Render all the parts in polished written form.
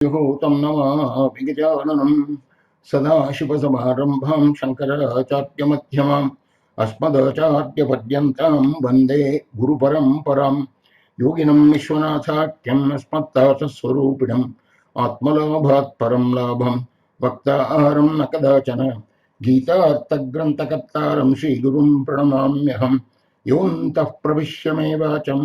तं नमामि गजाननं सदाशिवसमारम्भां शङ्कराचार्यमध्यमाम् अस्मदाचार्यपर्यन्तां वन्दे गुरुपरम्परां योगिनं विश्वनाथाख्यम् अस्मत्तातस्वरूपिणम् आत्मलाभात् परं लाभं वक्तारं न कदाचन गीतार्थग्रन्थकर्तारं श्रीगुरुं प्रणमाम्यहं योऽन्तः प्रविश्य मे वाचं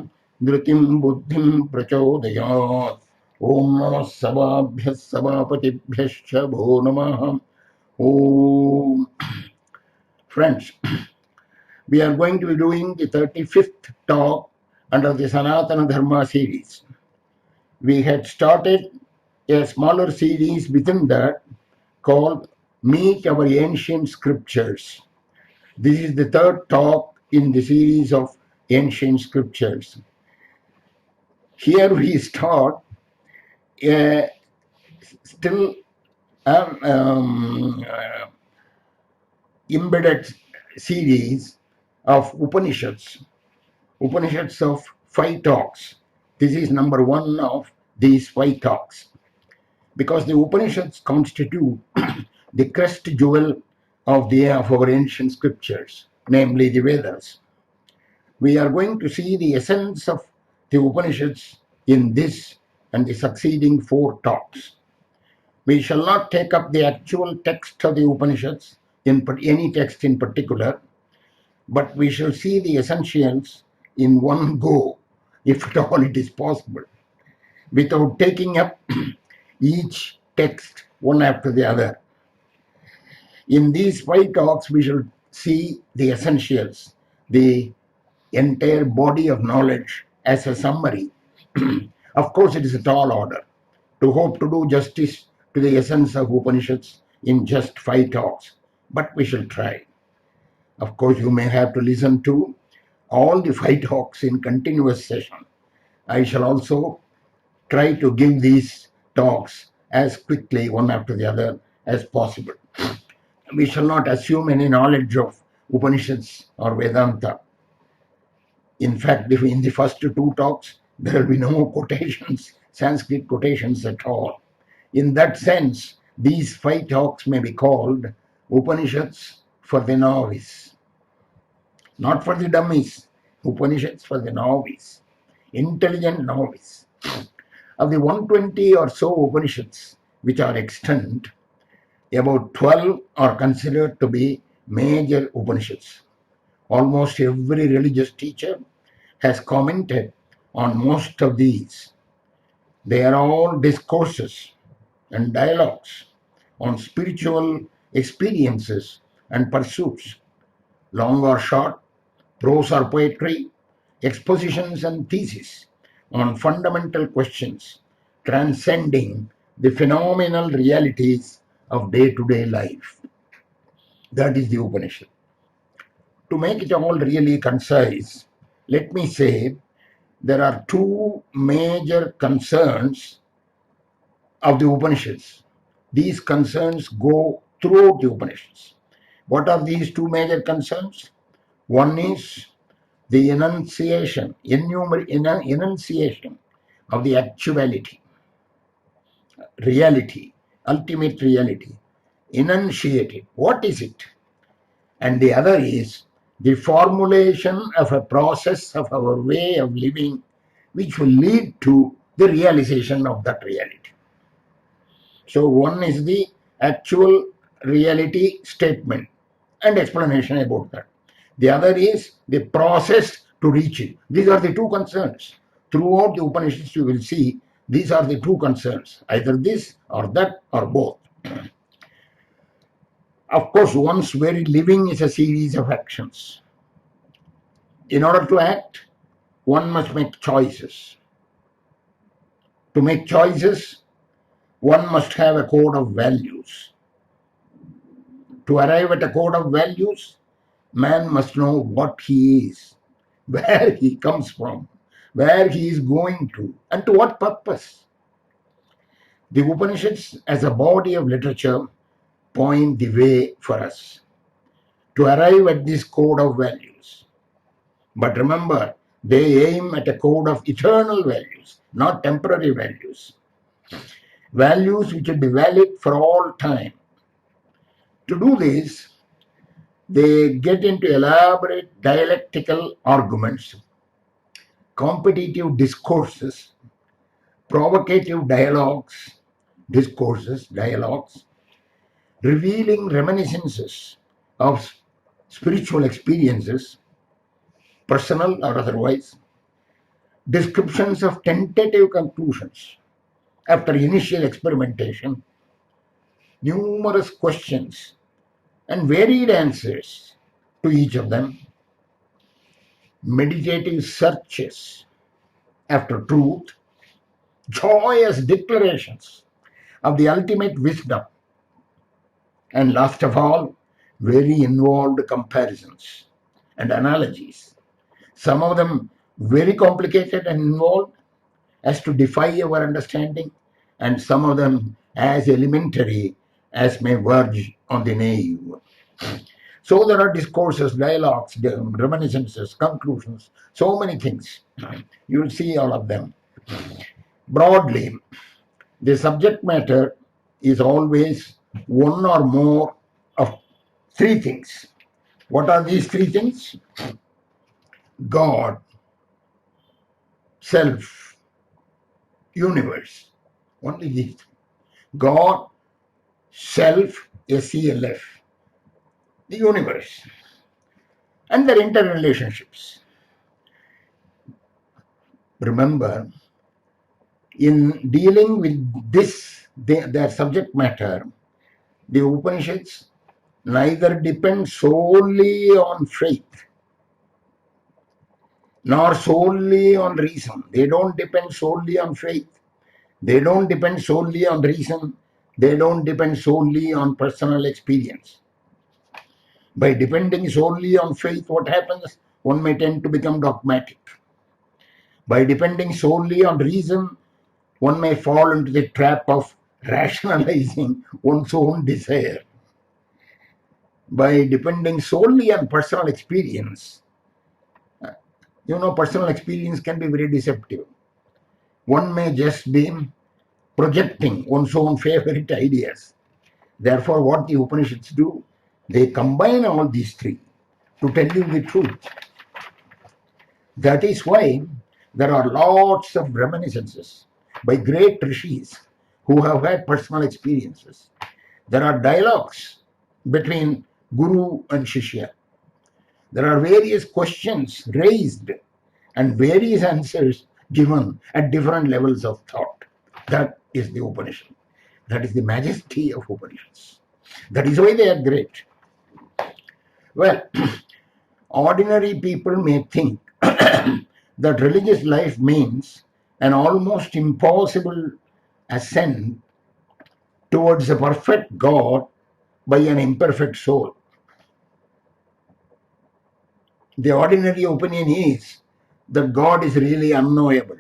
धृतिं बुद्धिं प्रचोदयात्। Om Namah Sababhyas Sabapatibhyascha Bho Namah. Om. Friends, we are going to be doing the 35th talk under the Sanatana Dharma series. We had started a smaller series within that called Meet Our Ancient Scriptures. This is the third talk in the series of Ancient Scriptures. Here we start a still embedded series of Upanishads of 5 talks. This is number 1 of these 5 talks. Because the Upanishads constitute the crest jewel of our ancient scriptures, namely the Vedas. We are going to see the essence of the Upanishads in this and the succeeding 4 talks. We shall not take up the actual text of the Upanishads in any text in particular, but we shall see the essentials in one go, if at all it is possible, without taking up each text one after the other. In these 5 talks, we shall see the essentials, the entire body of knowledge as a summary. Of course, it is a tall order to hope to do justice to the essence of Upanishads in just 5 talks, but we shall try. Of course, you may have to listen to all the 5 talks in continuous session. I shall also try to give these talks as quickly one after the other as possible. We shall not assume any knowledge of Upanishads or Vedanta. In fact, in the first 2 talks, there will be no quotations, Sanskrit quotations at all. In that sense, these 5 talks may be called Upanishads for the novice. Not for the dummies, Upanishads for the novice, intelligent novice. Of the 120 or so Upanishads which are extant, about 12 are considered to be major Upanishads. Almost every religious teacher has commented on most of these. They are all discourses and dialogues on spiritual experiences and pursuits, long or short, prose or poetry, expositions and theses on fundamental questions transcending the phenomenal realities of day-to-day life. That is the Upanishad. To make it all really concise, let me say there are 2 major concerns of the Upanishads. These concerns go throughout the Upanishads. What are these 2 major concerns? One is the enunciation of the actuality, reality, ultimate reality, enunciated. What is it? And the other is the formulation of a process of our way of living which will lead to the realization of that reality. So one is the actual reality statement and explanation about that. The other is the process to reach it. These are the 2 concerns. Throughout the Upanishads, you will see these are the 2 concerns, either this or that or both. Of course, one's very living is a series of actions. In order to act, one must make choices. To make choices, one must have a code of values. To arrive at a code of values, man must know what he is, where he comes from, where he is going to, and to what purpose. The Upanishads as a body of literature point the way for us to arrive at this code of values. But remember, they aim at a code of eternal values, not temporary values. values which will be valid for all time. To do this, they get into elaborate dialectical arguments, competitive discourses, provocative dialogues, revealing reminiscences of spiritual experiences, personal or otherwise, descriptions of tentative conclusions after initial experimentation, numerous questions and varied answers to each of them, meditative searches after truth, joyous declarations of the ultimate wisdom, and last of all, very involved comparisons and analogies. Some of them very complicated and involved as to defy our understanding, and some of them as elementary as may verge on the naive. So there are discourses, dialogues, reminiscences, conclusions, so many things. You will see all of them. Broadly, the subject matter is always one or more of three things. What are these three things? God, self, universe. Only these. God, self, SELF, the universe, and their interrelationships. Remember, in dealing with this, their subject matter, the Upanishads neither depend solely on faith nor solely on reason. They don't depend solely on faith. They don't depend solely on reason. They don't depend solely on personal experience. By depending solely on faith, what happens? One may tend to become dogmatic. By depending solely on reason, one may fall into the trap of rationalizing one's own desire. By depending solely on personal experience, personal experience can be very deceptive. One may just be projecting one's own favorite ideas. Therefore, what the Upanishads do, they combine all these three to tell you the truth. That is why there are lots of reminiscences by great rishis who have had personal experiences. There are dialogues between Guru and Shishya. There are various questions raised and various answers given at different levels of thought. That is the Upanishad. That is the majesty of Upanishads. That is why they are great. Well, ordinary people may think that religious life means an almost impossible ascent towards a perfect God by an imperfect soul. The ordinary opinion is that God is really unknowable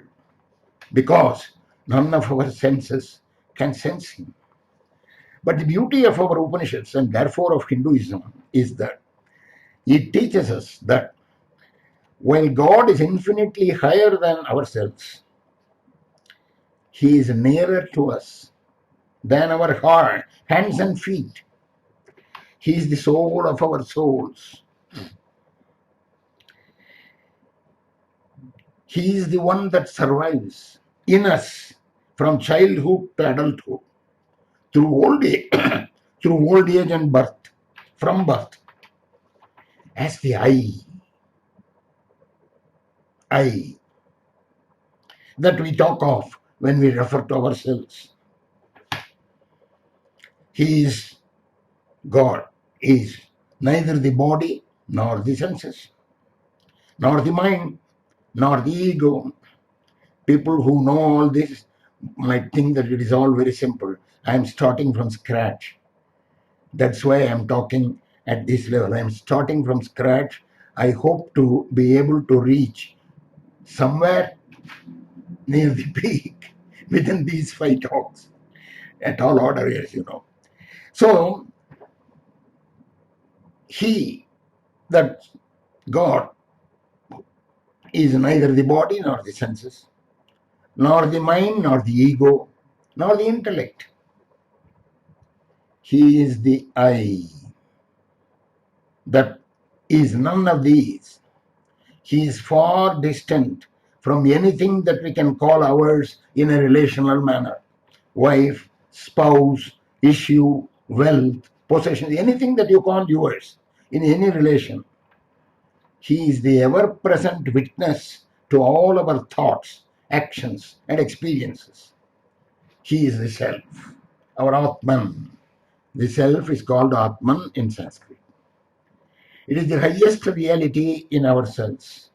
because none of our senses can sense him. But the beauty of our Upanishads and therefore of Hinduism is that it teaches us that while God is infinitely higher than ourselves, he is nearer to us than our heart, hands and feet. He is the soul of our souls. He is the one that survives in us from childhood to adulthood, through old age, through old age and birth, from birth, as the I that we talk of when we refer to ourselves. He is God, is neither the body nor the senses, nor the mind, nor the ego. People who know all this might think that it is all very simple. I am starting from scratch. That's why I am talking at this level. I am starting from scratch. I hope to be able to reach somewhere near the peak within these 5 talks at all order years, So, that God, is neither the body nor the senses, nor the mind nor the ego, nor the intellect. He is the I. That is none of these. He is far distant from anything that we can call ours in a relational manner. Wife, spouse, issue, wealth, possession, anything that you call yours in any relation. He is the ever-present witness to all our thoughts, actions, and experiences. He is the self, our Atman. The self is called Atman in Sanskrit. It is the highest reality in ourselves.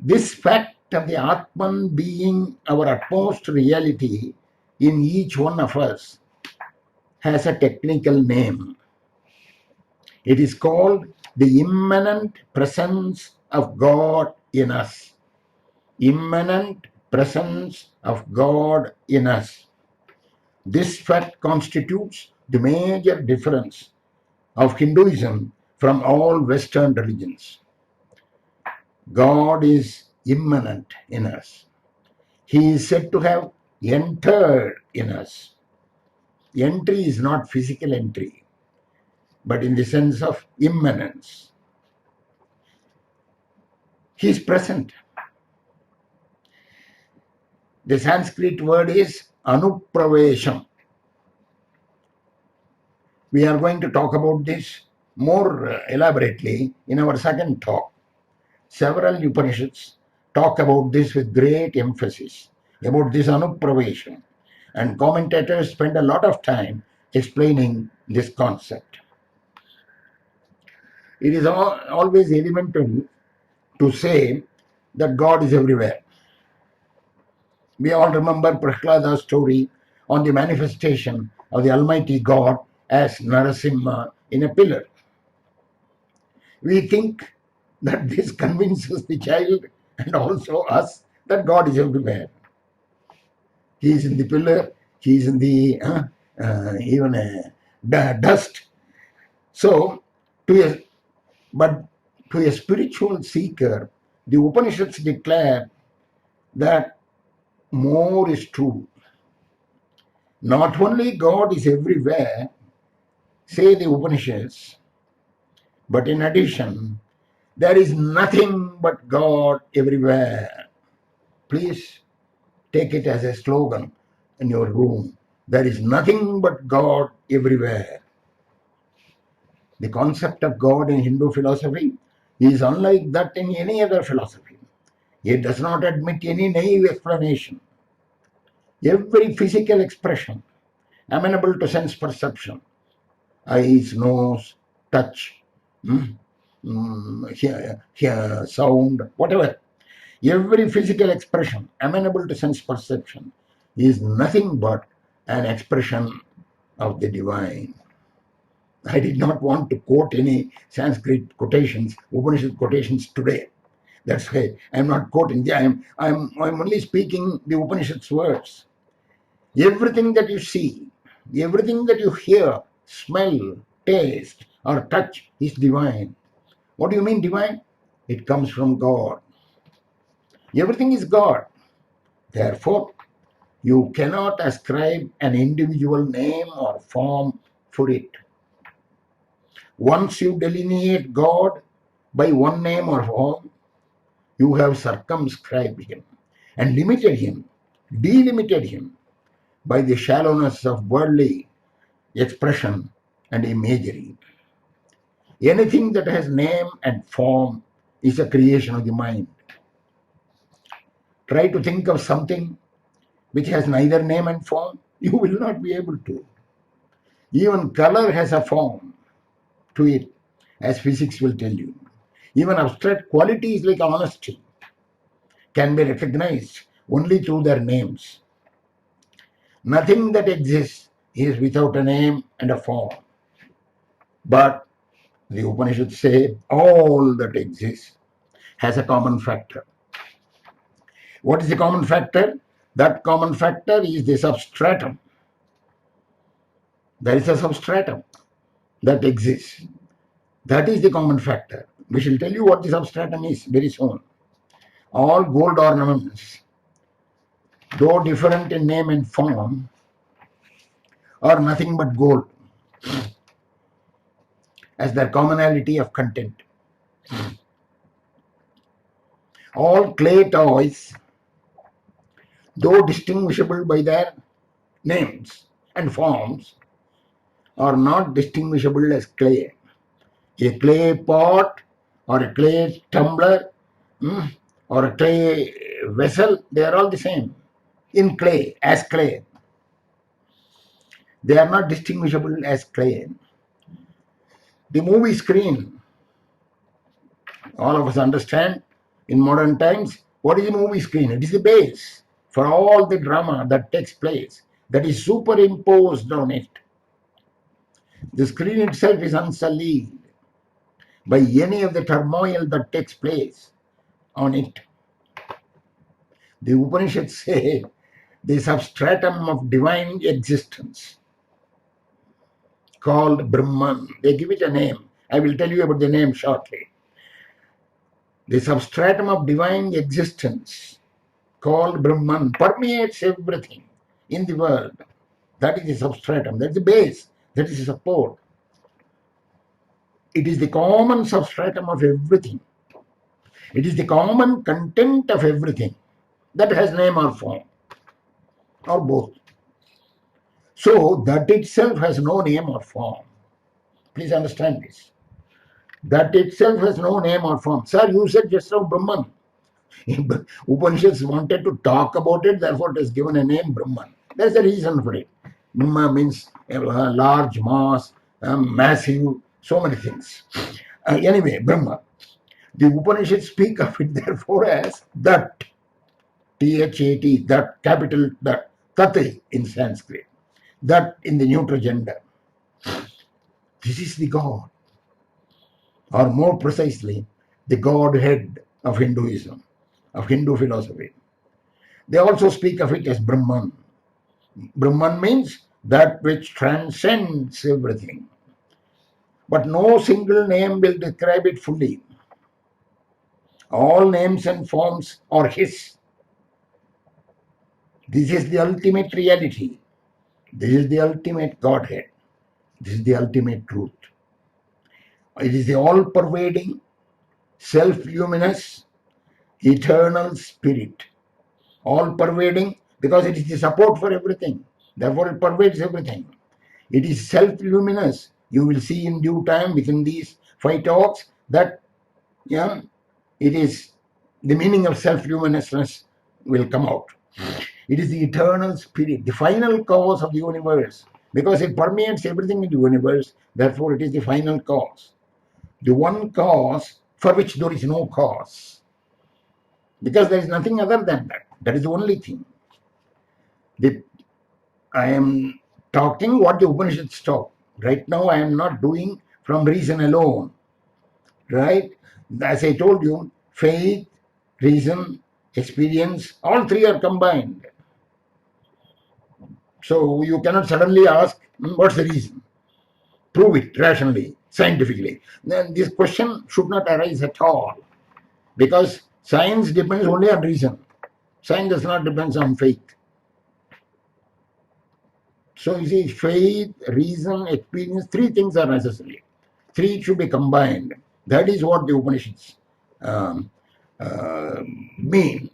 This fact of the Atman being our utmost reality in each one of us has a technical name. It is called the immanent presence of God in us. Immanent presence of God in us. This fact constitutes the major difference of Hinduism from all Western religions. God is immanent in us. He is said to have entered in us. Entry is not physical entry, but in the sense of immanence. He is present. The Sanskrit word is anupravesham. We are going to talk about this more elaborately in our second talk. Several Upanishads talk about this with great emphasis, about this anupravesham, and commentators spend a lot of time explaining this concept. It is always elemental to say that God is everywhere. We all remember Prahlada's story on the manifestation of the Almighty God as Narasimha in a pillar. We think that this convinces the child and also us that God is everywhere. He is in the pillar, he is in the even dust. So, but to a spiritual seeker, the Upanishads declare that more is true. Not only God is everywhere, say the Upanishads, but in addition, there is nothing but God everywhere. Please take it as a slogan in your room. There is nothing but God everywhere. The concept of God in Hindu philosophy is unlike that in any other philosophy. It does not admit any naive explanation. Every physical expression amenable to sense perception, eyes, nose, touch, hear, sound, whatever. Every physical expression amenable to sense perception is nothing but an expression of the divine. I did not want to quote any Sanskrit quotations, Upanishad quotations today. That's why I'm not quoting. I'm only speaking the Upanishad's words. Everything that you see, everything that you hear, smell, taste, or touch is divine. What do you mean divine? It comes from God. Everything is God. Therefore, you cannot ascribe an individual name or form for it. Once you delineate God by one name or form, you have circumscribed him and limited him, delimited him by the shallowness of worldly expression and imagery. Anything that has name and form is a creation of the mind. Try to think of something which has neither name and form, you will not be able to. Even color has a form to it, as physics will tell you. Even abstract qualities like honesty can be recognized only through their names. Nothing that exists is without a name and a form. But the Upanishads say all that exists has a common factor. What is the common factor? That common factor is the substratum. There is a substratum that exists. That is the common factor. We shall tell you what the substratum is very soon. All gold ornaments though different in name and form, are nothing but gold, as their commonality of content. All clay toys, though distinguishable by their names and forms, are not distinguishable as clay. A clay pot or a clay tumbler or a clay vessel, they are all the same in clay, as clay. They are not distinguishable as clay. The movie screen, all of us understand in modern times, what is the movie screen? It is the base for all the drama that takes place, that is superimposed on it. The screen itself is unsullied by any of the turmoil that takes place on it. The Upanishads say the substratum of divine existence called Brahman. They give it a name. I will tell you about the name shortly. The substratum of divine existence called Brahman permeates everything in the world. That is the substratum. That is the base. That is the support. It is the common substratum of everything. It is the common content of everything that has name or form, or both. So that itself has no name or form. Please understand this. That itself has no name or form. Sir, you said just now Brahman. Upanishads wanted to talk about it, therefore it is given a name Brahman. There's a reason for it. Brahma means a large mass, massive, so many things. Anyway, Brahma. The Upanishads speak of it therefore as that, T-H-A-T, that, capital that, Tat in Sanskrit, that in the neuter gender. This is the God, or more precisely, the Godhead of Hinduism, of Hindu philosophy. They also speak of it as Brahman. Brahman means that which transcends everything. But no single name will describe it fully. All names and forms are His. This is the ultimate reality. This is the ultimate Godhead. This is the ultimate truth. It is the all-pervading, self-luminous, eternal spirit. All-pervading because it is the support for everything. Therefore, it pervades everything. It is self-luminous. You will see in due time within these 5 talks that it is the meaning of self-luminousness will come out. It is the eternal spirit, the final cause of the universe, because it permeates everything in the universe. Therefore, it is the final cause. The one cause for which there is no cause, because there is nothing other than that. That is the only thing. I am talking what the Upanishads talk. Right now, I am not doing from reason alone. Right? As I told you, faith, reason, experience, all 3 are combined. So you cannot suddenly ask, what's the reason? Prove it rationally, scientifically. Then this question should not arise at all, because science depends only on reason. Science does not depend on faith. So you see, faith, reason, experience, 3 things are necessary. 3 should be combined. That is what the Upanishads mean.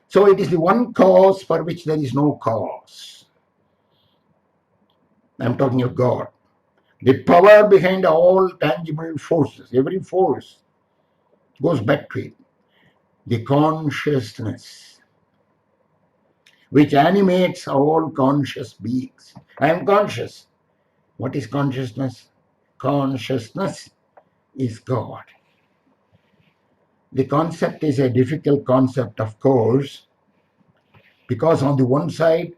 So it is the one cause for which there is no cause. I'm talking of God. The power behind all tangible forces, every force goes back to it. The consciousness which animates all conscious beings. I am conscious. What is consciousness? Consciousness is God. The concept is a difficult concept, of course, because on the one side,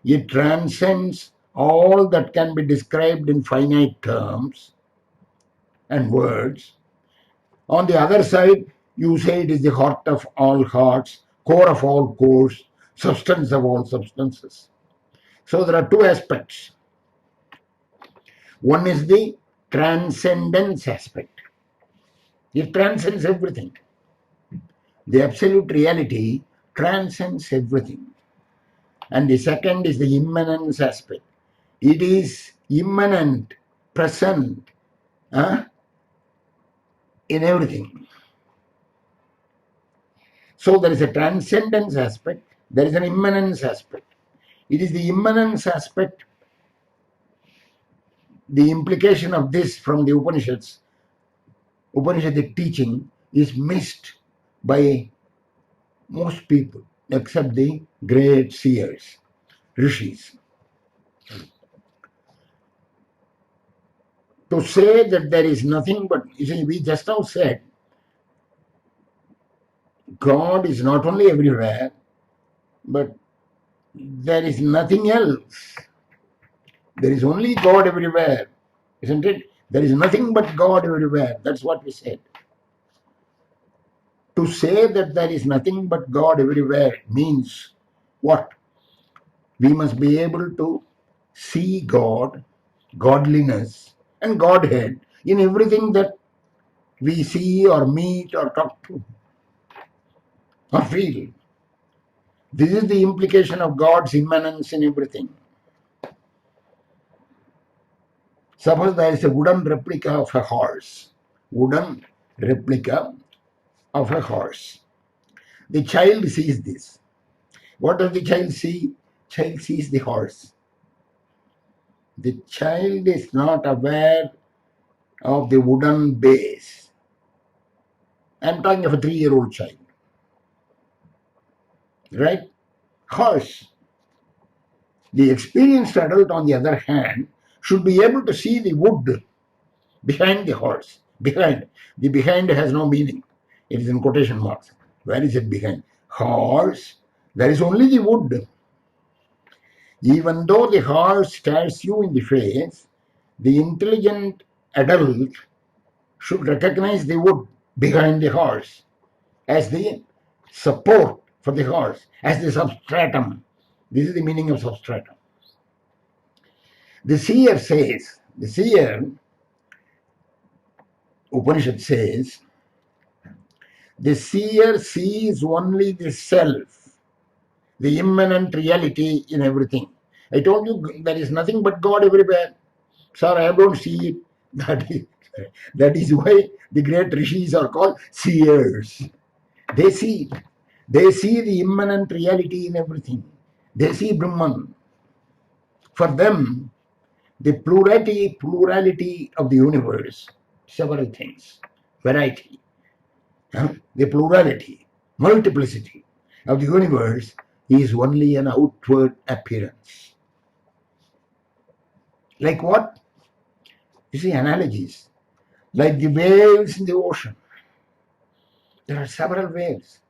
it transcends all that can be described in finite terms and words. On the other side, you say it is the heart of all hearts, core of all cores, substance of all substances. So there are 2 aspects. One is the transcendence aspect. It transcends everything. The absolute reality transcends everything. And the second is the immanence aspect. It is immanent, present in everything. So there is a transcendence aspect, there is an immanence aspect. It is the immanence aspect, the implication of this from the Upanishadic teaching is missed by most people, except the great seers, rishis. To say that there is nothing but, you see, we just now said, God is not only everywhere, but there is nothing else. There is only God everywhere, isn't it? There is nothing but God everywhere. That's what we said. To say that there is nothing but God everywhere means what? We must be able to see God, godliness, and Godhead in everything that we see or meet or talk to or feel. This is the implication of God's immanence in everything. Suppose there is a wooden replica of a horse. Wooden replica of a horse. The child sees this. What does the child see? Child sees the horse. The child is not aware of the wooden base. I'm talking of a 3-year-old child. Right? Horse. The experienced adult, on the other hand, should be able to see the wood behind the horse. Behind. The behind has no meaning. It is in quotation marks. Where is it behind? Horse. There is only the wood. Even though the horse stares you in the face, the intelligent adult should recognize the wood behind the horse as the support for the horse, as the substratum. This is the meaning of substratum. The seer says, Upanishad says, the seer sees only the self, the immanent reality in everything. I told you there is nothing but God everywhere. Sir, I don't see it. That is why the great rishis are called seers. They see the immanent reality in everything. They see Brahman. For them, the plurality of the universe, several things, variety, the plurality, multiplicity of the universe is only an outward appearance. Like what? You see, analogies. Like the waves in the ocean. There are several waves,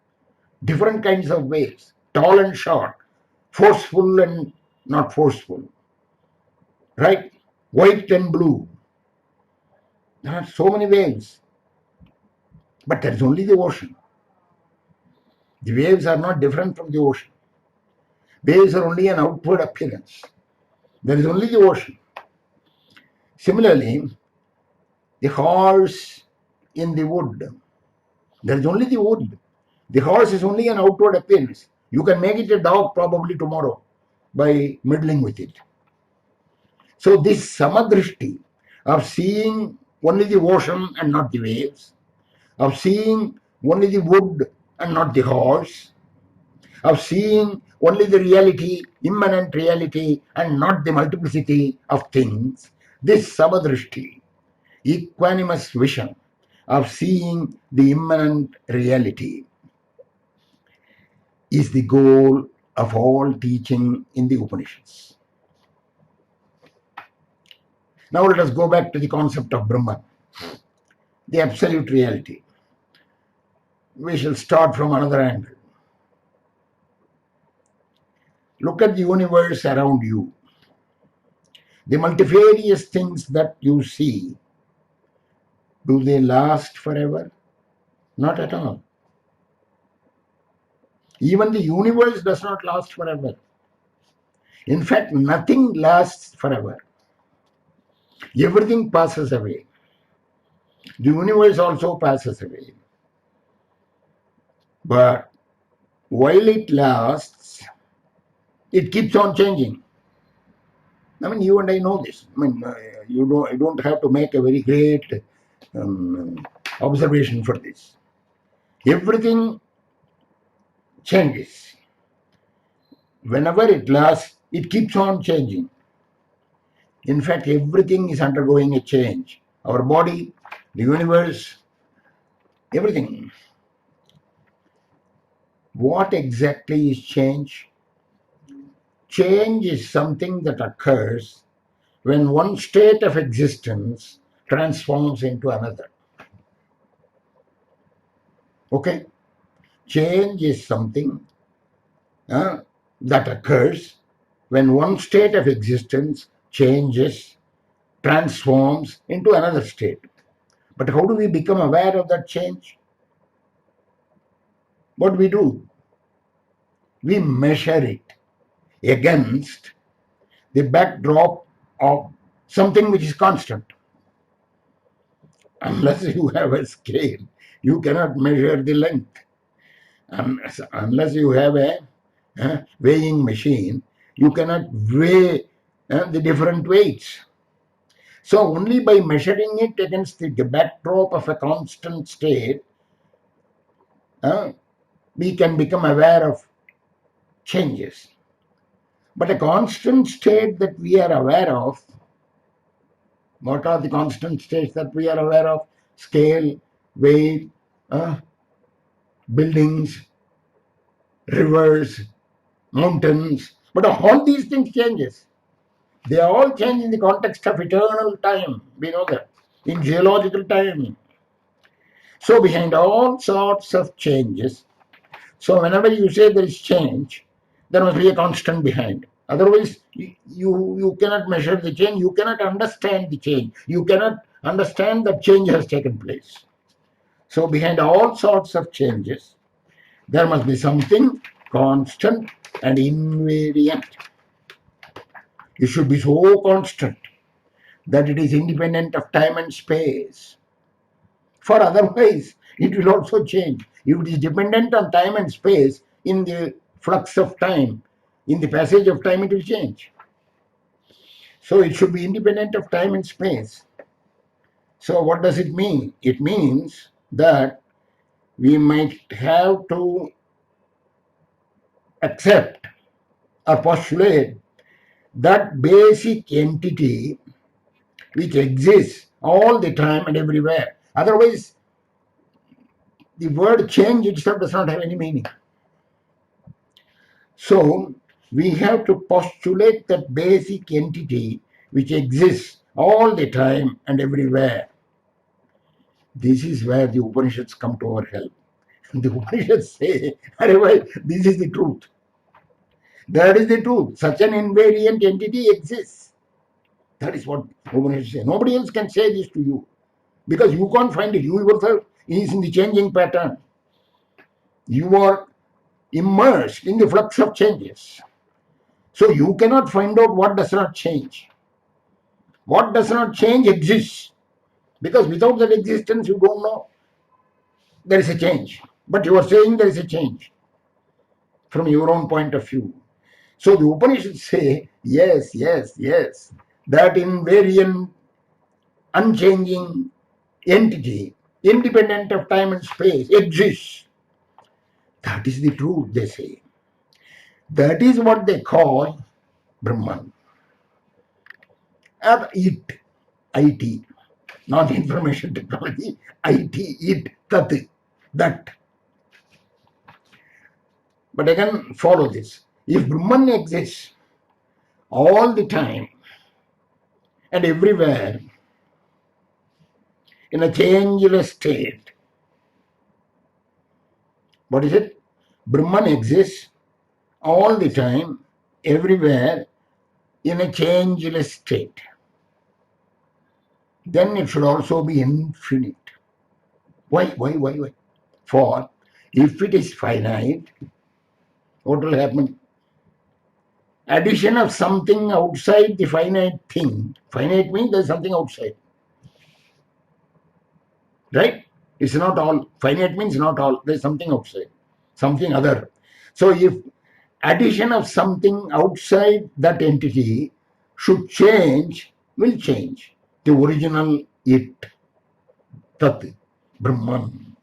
different kinds of waves, tall and short, forceful and not forceful, right? White and blue. There are so many waves, but there is only the ocean. The waves are not different from the ocean. Waves are only an outward appearance. There is only the ocean. Similarly, the horse in the wood. There is only the wood. The horse is only an outward appearance. You can make it a dog probably tomorrow by meddling with it. So this samadrishti of seeing only the ocean and not the waves, of seeing only the wood and not the horse, of seeing only the reality, immanent reality, and not the multiplicity of things, this samadrishti, equanimous vision of seeing the immanent reality, is the goal of all teaching in the Upanishads. Now let us go back to the concept of Brahman, the absolute reality. We shall start from another angle. Look at the universe around you. The multifarious things that you see, do they last forever? Not at all. Even the universe does not last forever. In fact, nothing lasts forever. Everything passes away. The universe also passes away. But while it lasts, it keeps on changing. I mean, you and I know this. I mean, you don't have to make a very great observation for this. Everything changes. Whenever it lasts, it keeps on changing. In fact, everything is undergoing a change. Our body, the universe, everything. What exactly is change? Change is something that occurs when one state of existence transforms into another. Okay? Change is something that occurs when one state of existence changes, transforms into another state. But how do we become aware of that change? What do we do? We measure it against the backdrop of something which is constant. Unless you have a scale, you cannot measure the length. Unless you have a weighing machine, you cannot weigh the different weights. So only by measuring it against the backdrop of a constant state, we can become aware of changes. But a constant state that we are aware of, what are the constant states that we are aware of? Scale, weight, buildings, rivers, mountains. But all these things changes. They all change in the context of eternal time. We know that. In geological time. So behind all sorts of changes, so whenever you say there is change, there must be a constant behind. Otherwise, you cannot measure the change. You cannot understand the change. You cannot understand that change has taken place. So behind all sorts of changes, there must be something constant and invariant. It should be so constant that it is independent of time and space. For otherwise, it will also change. If it is dependent on time and space, in the flux of time, in the passage of time, it will change. So it should be independent of time and space. So what does it mean? It means that we might have to accept or postulate that basic entity which exists all the time and everywhere. Otherwise, the word change itself does not have any meaning. So we have to postulate that basic entity which exists all the time and everywhere. This is where the Upanishads come to our help. The Upanishads say, this is the truth. That is the truth. Such an invariant entity exists. That is what Upanishads say. Nobody else can say this to you because you can't find it. You yourself is in the changing pattern. You are immersed in the flux of changes. So you cannot find out what does not change. What does not change exists. Because without that existence, you don't know there is a change. But you are saying there is a change from your own point of view. So the Upanishads say, yes, that invariant, unchanging entity, independent of time and space, exists. That is the truth, they say. That is what they call Brahman. IT, not information technology, it, that. But again, follow this. If Brahman exists all the time and everywhere in a changeless state, what is it? Brahman exists all the time, everywhere in a changeless state. Then it should also be infinite. Why? For if it is finite, what will happen? Addition of something outside the finite thing. Finite means there's something outside. Right? It's not all. Finite means not all. There's something outside. Something other. So if addition of something outside that entity should change, will change the original it, tat, Brahman.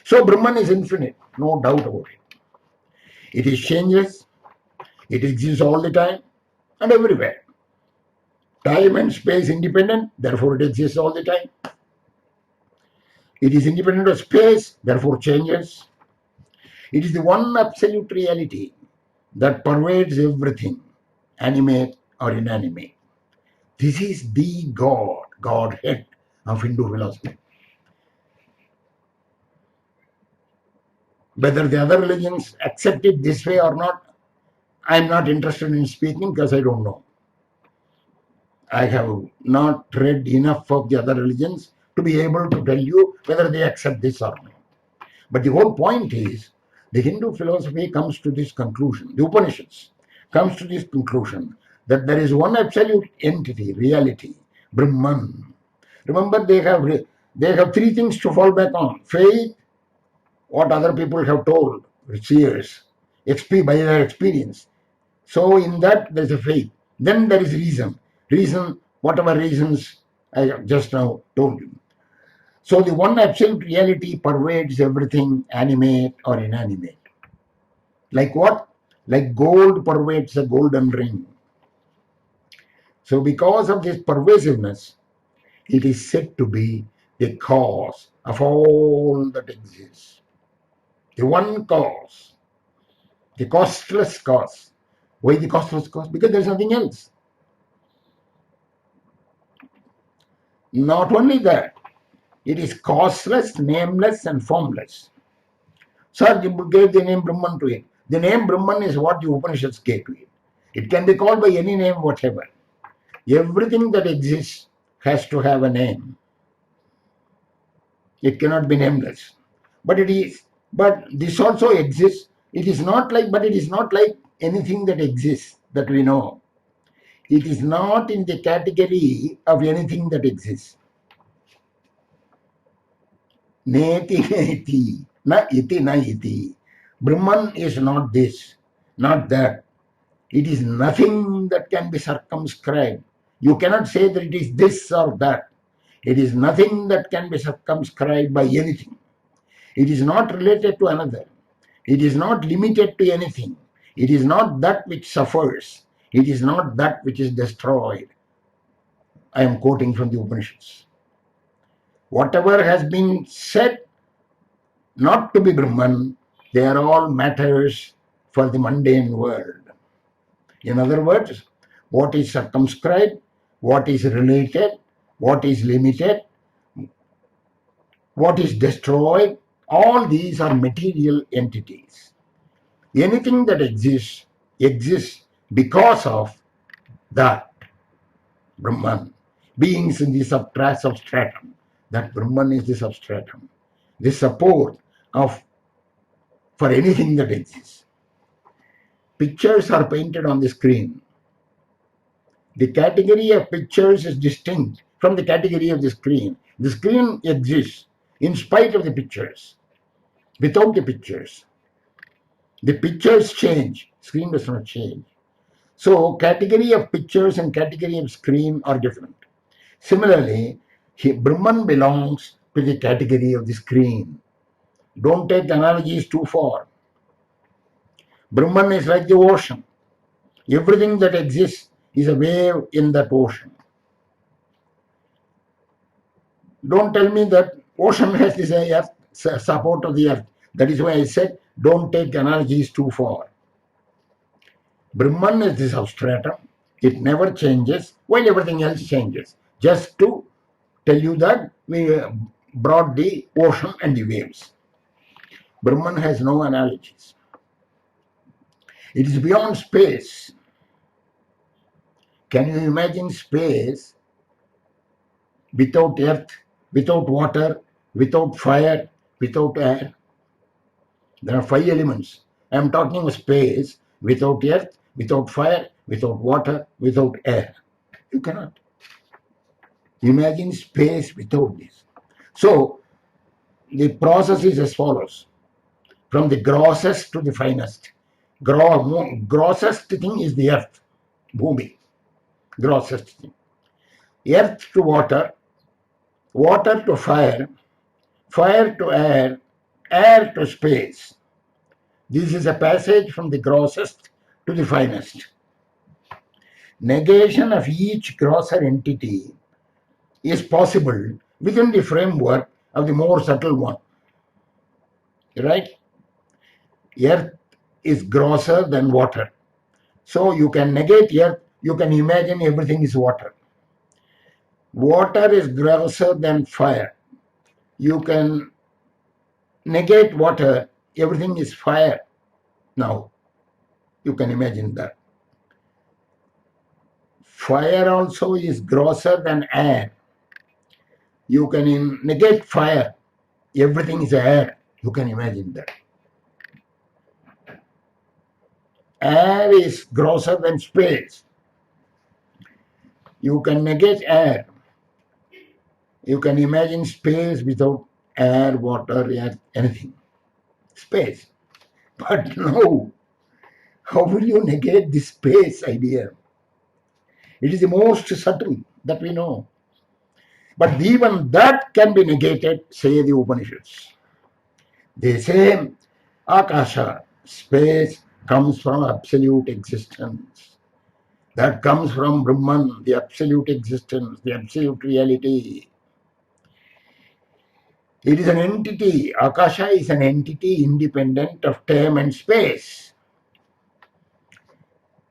So Brahman is infinite, no doubt about it. It is changeless, it exists all the time and everywhere. Time and space independent, therefore it exists all the time. It is independent of space, therefore changes. It is the one absolute reality that pervades everything, animate or inanimate. This is the God, Godhead of Hindu philosophy. Whether the other religions accept it this way or not, I am not interested in speaking because I don't know. I have not read enough of the other religions to be able to tell you whether they accept this or not. But the whole point is, the Hindu philosophy comes to this conclusion, the Upanishads comes to this conclusion that there is one absolute entity, reality, Brahman. Remember, they have three things to fall back on: faith, what other people have told, seers, by their experience. So in that there is a faith. Then there is reason. Reason, whatever reasons I just now told you. So the one absolute reality pervades everything, animate or inanimate. Like what? Like gold pervades a golden ring. So because of this pervasiveness, it is said to be the cause of all that exists. The one cause, the costless cause. Why the costless cause? Because there is nothing else. Not only that, it is causeless, nameless, and formless. Sir gave the name Brahman to it. The name Brahman is what the Upanishads gave to it. It can be called by any name whatever. Everything that exists has to have a name. It cannot be nameless. But it is. But this also exists. It is not like anything that exists that we know. It is not in the category of anything that exists. Neti neti, na iti na iti. Brahman is not this, not that. It is nothing that can be circumscribed. You cannot say that it is this or that. It is nothing that can be circumscribed by anything. It is not related to another. It is not limited to anything. It is not that which suffers. It is not that which is destroyed. I am quoting from the Upanishads. Whatever has been said not to be Brahman, they are all matters for the mundane world. In other words, what is circumscribed, what is related, what is limited, what is destroyed, all these are material entities. Anything that exists because of that Brahman. Beings in the substratum. That Brahman is the substratum, the support for anything that exists. Pictures are painted on the screen. The category of pictures is distinct from the category of the screen. The screen exists in spite of the pictures. Without the pictures, the pictures change. Screen does not change. So category of pictures and category of screen are different. Similarly, Brahman belongs to the category of the screen. Don't take analogies too far. Brahman is like the ocean. Everything that exists is a wave in that ocean. Don't tell me that ocean has this earth, support of the earth. That is why I said don't take analogies too far. Brahman is the substratum. It never changes while everything else changes. Just to tell you that we brought the ocean and the waves. Brahman has no analogies. It is beyond space. Can you imagine space without earth, without water, without fire, without air? There are 5 elements. I am talking of space without earth, without fire, without water, without air. You cannot. Imagine space without this. So, the process is as follows. From the grossest to the finest. Grossest thing is the earth, bhumi, grossest thing. Earth to water, water to fire, fire to air, air to space. This is a passage from the grossest to the finest. Negation of each grosser entity is possible within the framework of the more subtle one. Right? Earth is grosser than water. So you can negate earth, you can imagine everything is water. Water is grosser than fire. You can negate water, everything is fire. Now, you can imagine that. Fire also is grosser than air. You can negate fire, everything is air. You can imagine that. Air is grosser than space. You can negate air. You can imagine space without air, water, air, anything. Space. But no, how will you negate the space idea? It is the most subtle that we know. But even that can be negated, say the Upanishads. They say Akasha, space, comes from absolute existence. That comes from Brahman, the absolute existence, the absolute reality. It is an entity. Akasha is an entity independent of time and space.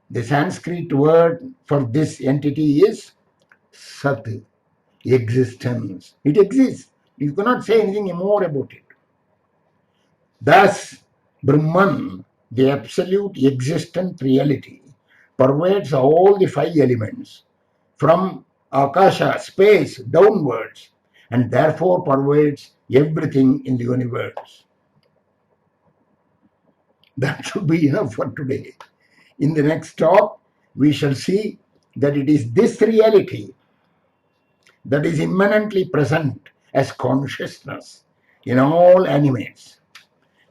The Sanskrit word for this entity is Sat, existence. It exists. You cannot say anything more about it. Thus, Brahman, the absolute existent reality, pervades all the five elements from Akasha, space, downwards, and therefore pervades everything in the universe. That should be enough for today. In the next talk, we shall see that it is this reality that is immanently present as consciousness in all animates.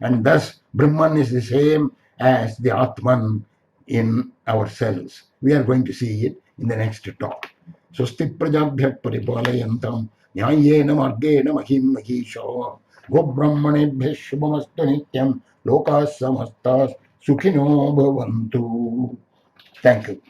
And thus, Brahman is the same as the Atman in ourselves. We are going to see it in the next talk. Swasti prajabhyat paripalayantam nyayena margena mahim mahisho go brahmanebhya shubhamastu nityam lokas samastas sukhino bhavantu. Thank you.